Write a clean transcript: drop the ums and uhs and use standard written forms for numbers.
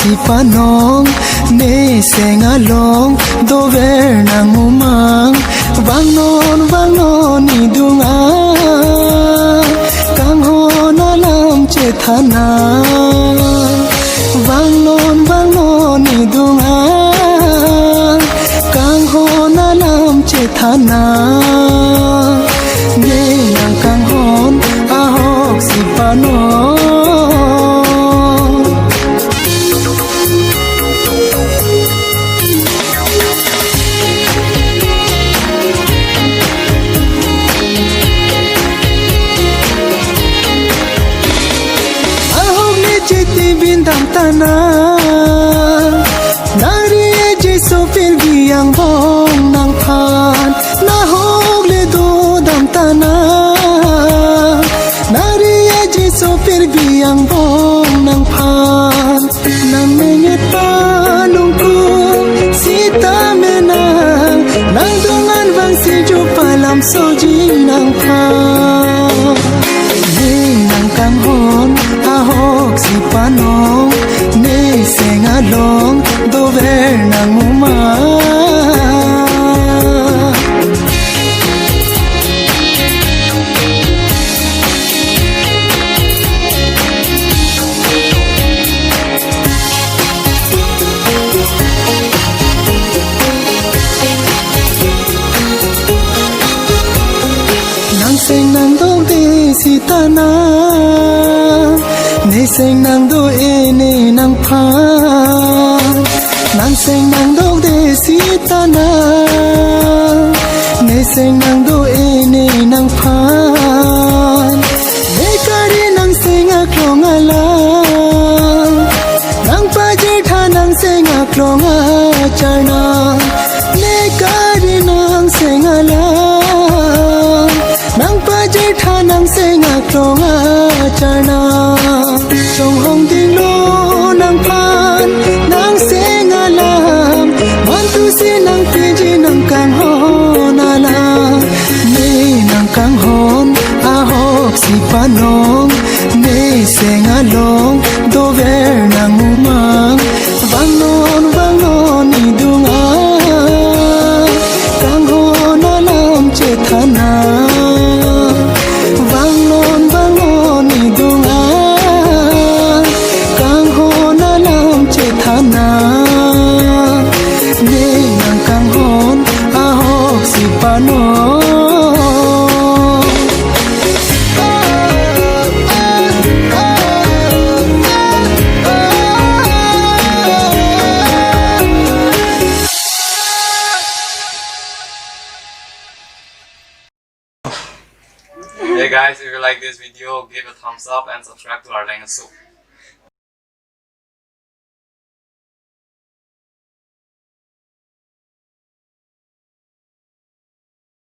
si panong ne sengalong do ver nang umang vang non ni dunga kahon alam cethana vang non ni dunga kahon alam cethana ne nang kahon ahok si panong bintang tanah nari je sopir biang bong nang phan na hog le do dam tanah nari je sopir biang bong nang phan nang menget palung ku sita menang nang dongan bang si ju palam soji nang phan nang kang hon ahok si panong ne sengalong do ver nang uma nang seng nang dong de si tana ne seng nang do e ne nang phan nang seng nang do de si tana ne seng nang do e ne nang phan ne kari nang seng a klong ala nang pa je tha nang seng a klong a chana ne kari nang seng ala nang pa je tha nang seng a klong a chana trong hồng tình lô nang phan nang seng alam man tu si nang piji nang kang hon ala ne nang kang hon ahok si panong ne seng along do ver nang umang vang non ni dunga kang hon alam cethana vang non ni dunga thana ne nang kang hon ahok si panong Hey guys, if you like this video, give a thumbs up and subscribe to our language.